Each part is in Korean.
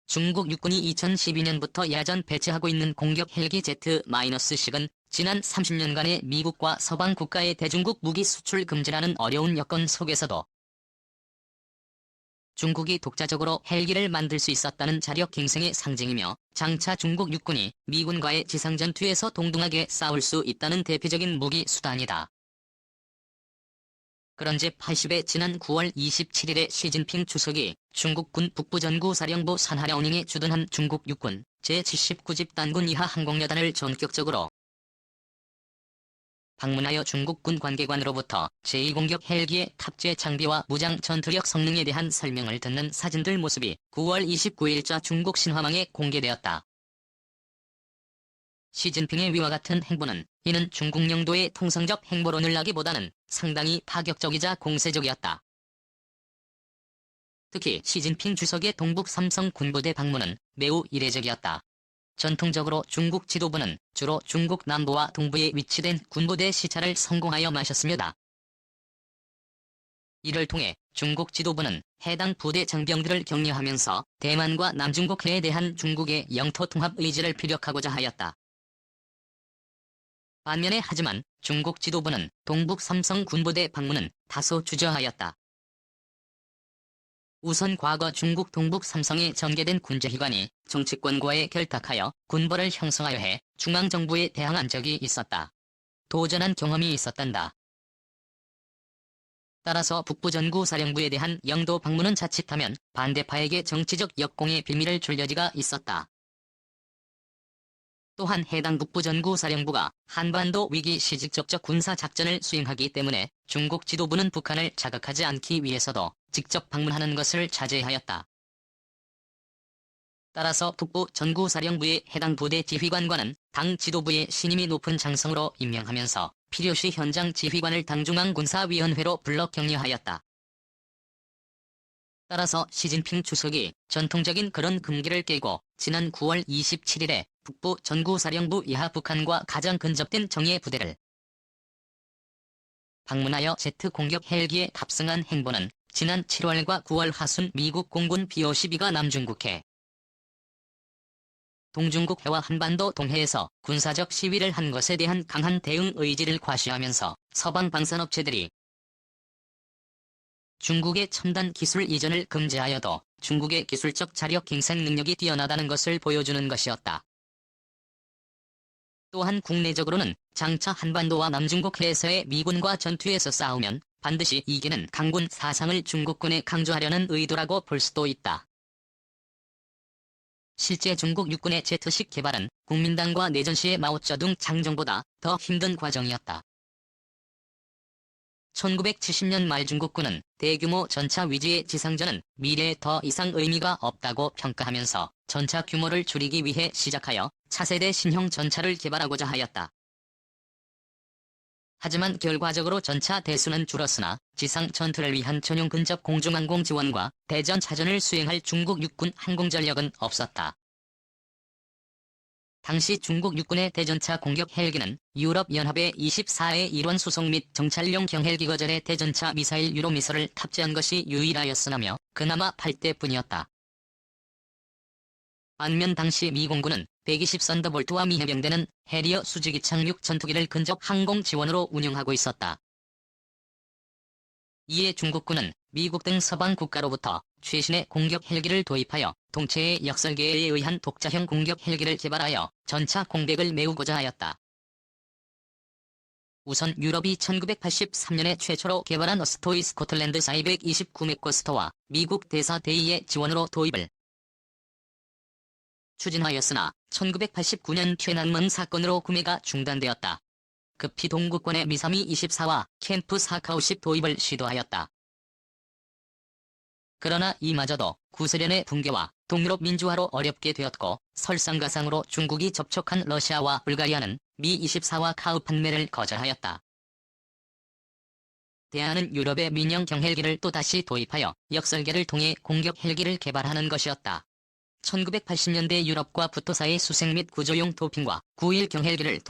중국 육군이 2012년부터 야전 배치하고 있는 공격 헬기 Z-10은 지난 30년간의 미국과 서방 국가의 대중국 무기 수출 금지라는 어려운 여건 속에서도 중국이 독자적으로 헬기를 만들 수 있었다는 자력 갱생의 상징이며 장차 중국 육군이 미군과의 지상전투에서 동등하게 싸울 수 있다는 대표적인 무기 수단이다. 그런지 80에 지난 9월 27일에 시진핑 주석이 중국군 북부전구사령부 산하랴오닝에 주둔한 중국 육군 제79집 단군 이하 항공여단을 전격적으로 방문하여 중국군 관계관으로부터 제1공격 헬기의 탑재 장비와 무장 전투력 성능에 대한 설명을 듣는 사진들 모습이 9월 29일자 중국 신화망에 공개되었다. 시진핑의 위와 같은 행보는 이는 중국 영도의 통상적 행보론을 하기보다는 상당히 파격적이자 공세적이었다. 특히 시진핑 주석의 동북 삼성 군부대 방문은 매우 이례적이었다. 전통적으로 중국 지도부는 주로 중국 남부와 동부에 위치된 군부대 시찰을 성공하여 마셨습니다. 이를 통해 중국 지도부는 해당 부대 장병들을 격려하면서 대만과 남중국해에 대한 중국의 영토 통합 의지를 피력하고자 하였다. 반면에 하지만 중국 지도부는 동북 삼성 군부대 방문은 다소 주저하였다. 우선 과거 중국 동북 삼성에 전개된 군제기관이 정치권과의 결탁하여 군벌을 형성하여 해 중앙정부에 대항한 적이 있었다. 도전한 경험이 있었단다. 따라서 북부전구사령부에 대한 영도 방문은 자칫하면 반대파에게 정치적 역공의 비밀을 줄 여지가 있었다. 또한 해당 북부전구사령부가 한반도 위기 시 직접적 군사작전을 수행하기 때문에 중국 지도부는 북한을 자극하지 않기 위해서도 직접 방문하는 것을 자제하였다. 따라서 북부전구사령부의 해당 부대 지휘관과는 당 지도부의 신임이 높은 장성으로 임명하면서 필요시 현장 지휘관을 당중앙군사위원회로 불러 격려하였다. 따라서 시진핑 주석이 전통적인 그런 금기를 깨고 지난 9월 27일에 북부 전구사령부 이하 북한과 가장 근접된 정예 부대를 방문하여 제트 공격 헬기에 탑승한 행보는 지난 7월과 9월 하순 미국 공군 B-52가 남중국해, 동중국해와 한반도 동해에서 군사적 시위를 한 것에 대한 강한 대응 의지를 과시하면서 서방 방산업체들이 중국의 첨단 기술 이전을 금지하여도 중국의 기술적 자력 갱생 능력이 뛰어나다는 것을 보여주는 것이었다. 또한 국내적으로는 장차 한반도와 남중국해에서의 미군과 전투에서 싸우면 반드시 이기는 강군 사상을 중국군에 강조하려는 의도라고 볼 수도 있다. 실제 중국 육군의 제트식 개발은 국민당과 내전 시의 마오쩌둥 장정보다 더 힘든 과정이었다. 1970년 말 중국군은 대규모 전차 위주의 지상전은 미래에 더 이상 의미가 없다고 평가하면서 전차 규모를 줄이기 위해 시작하여 차세대 신형 전차를 개발하고자 하였다. 하지만 결과적으로 전차 대수는 줄었으나 지상 전투를 위한 전용 근접 공중항공 지원과 대전 차전을 수행할 중국 육군 항공전력은 없었다. 당시 중국 육군의 대전차 공격 헬기는 유럽연합의 24회 일원 수송 및 정찰용 경헬기 거절의 대전차 미사일 유로미사를 탑재한 것이 유일하였으며 그나마 8대뿐이었다. 반면 당시 미공군은 120 썬더볼트와 미 해병대는 해리어 수직이 착륙 전투기를 근접 항공 지원으로 운용하고 있었다. 이에 중국군은 미국 등 서방 국가로부터 최신의 공격 헬기를 도입하여 동체의 역설계에 의한 독자형 공격 헬기를 개발하여 전차 공백을 메우고자 하였다. 우선 유럽이 1983년에 최초로 개발한 어스토이 스코틀랜드 429맥코스터와 미국 대사 대의의 지원으로 도입을 추진하였으나 1989년 최난먼 사건으로 구매가 중단되었다. 급히 동구권의 미사미 24와 캠프 4카우십 도입을 시도하였다. 그러나 이마저도 구소련의 붕괴와 동유럽 민주화로 어렵게 되었고 설상가상으로 중국이 접촉한 러시아와 불가리아는 미-24와 카우 판매를 거절하였다. 대안은 유럽의 민영 경헬기를 또다시 도입하여 역설계를 통해 공격 헬기를 개발하는 것이었다. 1980년대 유럽과 부토사의 수색 및 구조용 도핑과 9.1 경헬기를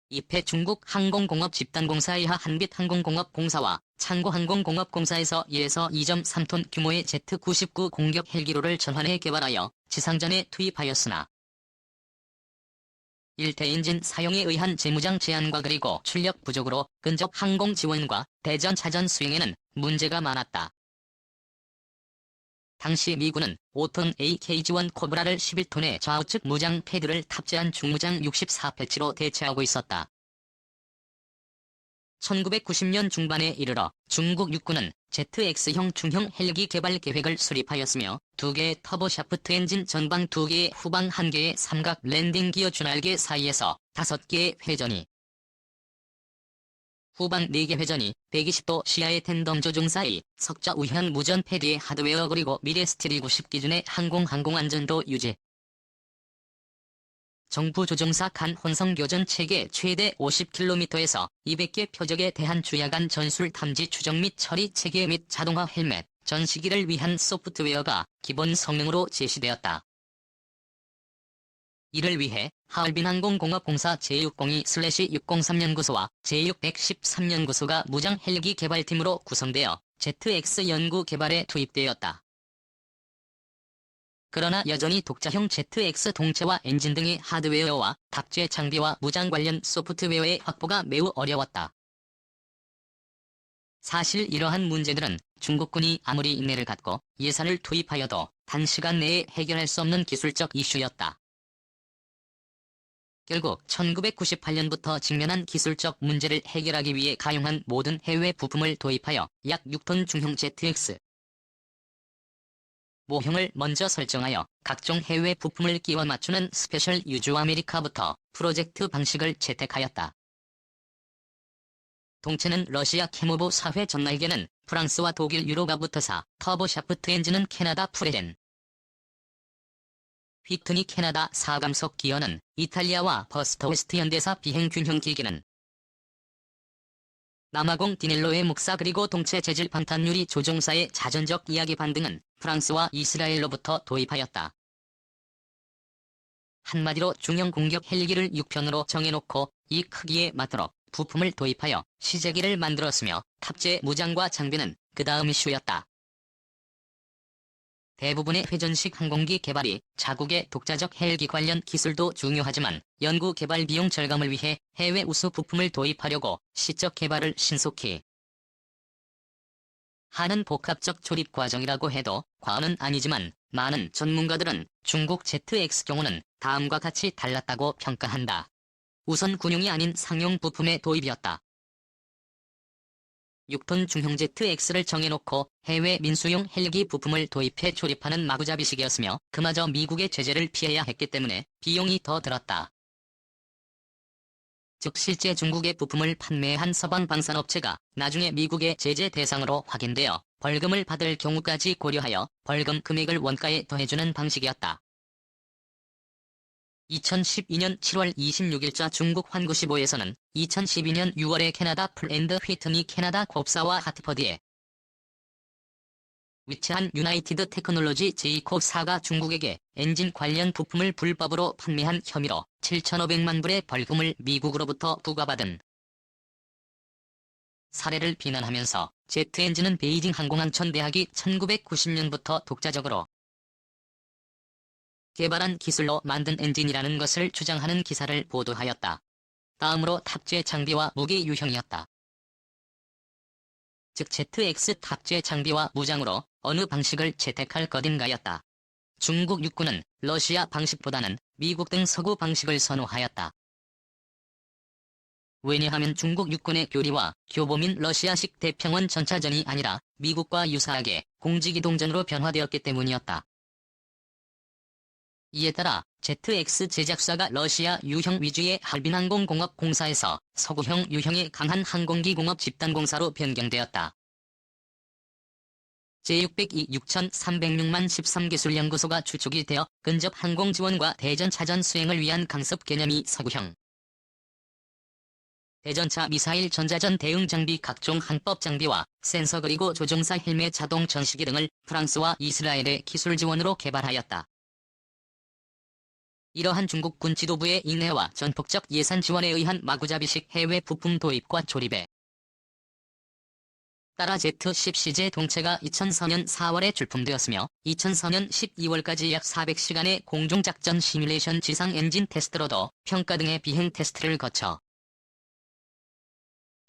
입해 중국 항공공업 집단공사 이하 한빛항공공업공사와 창고항공공업공사에서 1에서 2.3톤 규모의 Z-99 공격 헬기로를 전환해 개발하여 지상전에 투입하였으나 일대 엔진 사용에 의한 재무장 제한과 그리고 출력 부족으로 근접 항공 지원과 대전 차전 수행에는 문제가 많았다. 당시 미군은 5톤 AK-지원 코브라를 11톤의 좌우측 무장 패드를 탑재한 중무장 64패치로 대체하고 있었다. 1990년 중반에 이르러 중국 육군은 ZX형 중형 헬기 개발 계획을 수립하였으며 2개의 터보샤프트 엔진 전방 2개의 후방 1개의 삼각 랜딩 기어 준알개 사이에서 5개의 회전이 후방 4개 회전이 120도 시야의 텐덤 조종 사이 석좌 우현 무전 패드의 하드웨어 그리고 미래 스틸 90 기준의 항공안전도 유지. 정부 조종사 간 혼성 교전 체계 최대 50km에서 200개 표적에 대한 주야간 전술 탐지 추적 및 처리 체계 및 자동화 헬멧, 전시기를 위한 소프트웨어가 기본 성능으로 제시되었다. 이를 위해 하얼빈항공공업공사 제602/603연구소와 제613연구소가 무장 헬기 개발팀으로 구성되어 ZX 연구 개발에 투입되었다. 그러나 여전히 독자형 ZX 동체와 엔진 등의 하드웨어와 탑재 장비와 무장 관련 소프트웨어의 확보가 매우 어려웠다. 사실 이러한 문제들은 중국군이 아무리 인내를 갖고 예산을 투입하여도 단시간 내에 해결할 수 없는 기술적 이슈였다. 결국 1998년부터 직면한 기술적 문제를 해결하기 위해 가용한 모든 해외 부품을 도입하여 약 6톤 중형 ZX 모형을 먼저 설정하여 각종 해외 부품을 끼워 맞추는 스페셜 유즈 아메리카부터 프로젝트 방식을 채택하였다. 동체는 러시아 캐모보 4회 전날개는 프랑스와 독일 유로가부터사, 터보샤프트 엔진은 캐나다 프레젠, 휘트니 캐나다 4감속 기어는 이탈리아와 버스터 웨스트 현대사 비행균형 기기는 남아공 디넬로의 묵사 그리고 동체 재질 방탄유리 조종사의 자전적 이야기 반등은 프랑스와 이스라엘로부터 도입하였다. 한마디로 중형 공격 헬기를 6편으로 정해놓고 이 크기에 맞도록 부품을 도입하여 시제기를 만들었으며 탑재 무장과 장비는 그 다음 이슈였다. 대부분의 회전식 항공기 개발이 자국의 독자적 헬기 관련 기술도 중요하지만 연구 개발 비용 절감을 위해 해외 우수 부품을 도입하려고 시적 개발을 신속히 하는 복합적 조립 과정이라고 해도 과언은 아니지만 많은 전문가들은 중국 ZX 경우는 다음과 같이 달랐다고 평가한다. 우선 군용이 아닌 상용 부품의 도입이었다. 6톤 중형 ZX를 정해놓고 해외 민수용 헬기 부품을 도입해 조립하는 마구잡이식이었으며 그마저 미국의 제재를 피해야 했기 때문에 비용이 더 들었다. 즉 실제 중국의 부품을 판매한 서방 방산업체가 나중에 미국의 제재 대상으로 확인되어 벌금을 받을 경우까지 고려하여 벌금 금액을 원가에 더해주는 방식이었다. 2012년 7월 26일자 중국 환구시보에서는 2012년 6월에 캐나다 플랜드 휘트니 캐나다 곱사와 하트퍼드에 위치한 유나이티드 테크놀로지 제이콥4가 중국에게 엔진 관련 부품을 불법으로 판매한 혐의로 7,500만 불의 벌금을 미국으로부터 부과받은 사례를 비난하면서 제트엔진은 베이징 항공항천대학이 1990년부터 독자적으로 개발한 기술로 만든 엔진이라는 것을 주장하는 기사를 보도하였다. 다음으로 탑재 장비와 무기 유형이었다. 즉 ZX 탑재 장비와 무장으로 어느 방식을 채택할 것인가였다. 중국 육군은 러시아 방식보다는 미국 등 서구 방식을 선호하였다. 왜냐하면 중국 육군의 교리와 교보민 러시아식 대평원 전차전이 아니라 미국과 유사하게 공직이동전으로 변화되었기 때문이었다. 이에 따라 ZX 제작사가 러시아 유형 위주의 하얼빈항공공업공사에서 서구형 유형의 강한 항공기 공업 집단공사로 변경되었다. 제602 6306만 13기술연구소가 주축이 되어 근접 항공 지원과 대전 차전 수행을 위한 강습 개념이 서구형 대전차 미사일 전자전 대응 장비 각종 항법 장비와 센서 그리고 조종사 헬멧 자동 전시기 등을 프랑스와 이스라엘의 기술 지원으로 개발하였다. 이러한 중국군 지도부의 인내와 전폭적 예산 지원에 의한 마구잡이식 해외 부품 도입과 조립에 따라 Z-10CJ 동체가 2004년 4월에 출품되었으며 2004년 12월까지 약 400시간의 공중작전 시뮬레이션 지상 엔진 테스트로도 평가 등의 비행 테스트를 거쳐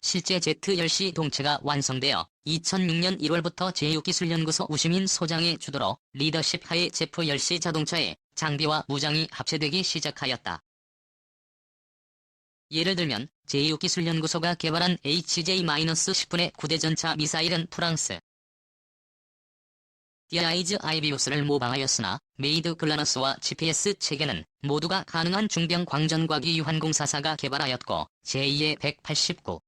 실제 Z-10C 동체가 완성되어 2006년 1월부터 제6기술연구소 우시민 소장의 주도로 리더십 하에 제프-10C 자동차의 장비와 무장이 합체되기 시작하였다. 예를 들면 제6기술연구소가 개발한 HJ-10분의 9대 전차 미사일은 프랑스 디아이즈 아이비우스를 모방하였으나 메이드 글라너스와 GPS 체계는 모두가 가능한 중병 광전과기 유한공사사가 개발하였고 제2의 189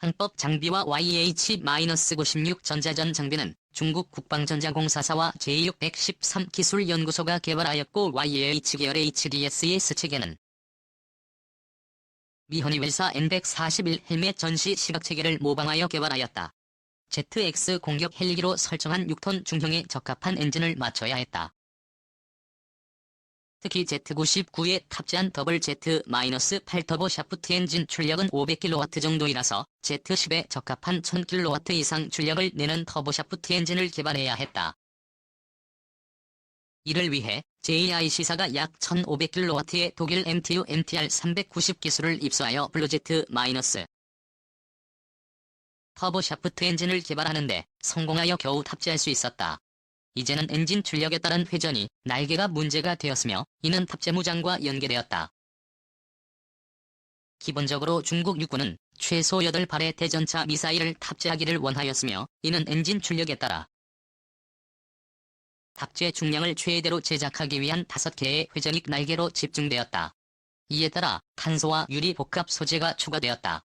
항법 장비와 YH-96 전자전 장비는 중국 국방전자공사사와 제6 113기술연구소가 개발하였고 YH 계열 HDS 체계는 미 허니웰사 N141 헬멧 전시 시각체계를 모방하여 개발하였다. ZX 공격 헬기로 설정한 6톤 중형에 적합한 엔진을 맞춰야 했다. 특히 Z99에 탑재한 더블 Z-8 터보 샤프트 엔진 출력은 500kW 정도이라서 Z10에 적합한 1000kW 이상 출력을 내는 터보 샤프트 엔진을 개발해야 했다. 이를 위해 JIC사가 약 1500kW의 독일 MTU MTR390 기술을 입수하여 블루제트- 터보 샤프트 엔진을 개발하는데 성공하여 겨우 탑재할 수 있었다. 이제는 엔진 출력에 따른 회전이 날개가 문제가 되었으며 이는 탑재 무장과 연계되었다. 기본적으로 중국 육군은 최소 8발의 대전차 미사일을 탑재하기를 원하였으며 이는 엔진 출력에 따라 탑재 중량을 최대로 제작하기 위한 5개의 회전익 날개로 집중되었다. 이에 따라 탄소와 유리 복합 소재가 추가되었다.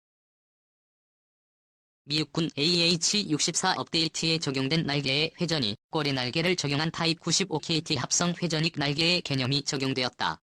미육군 AH-64 업데이트에 적용된 날개의 회전이 꼬리 날개를 적용한 타입 95KT 합성 회전익 날개의 개념이 적용되었다.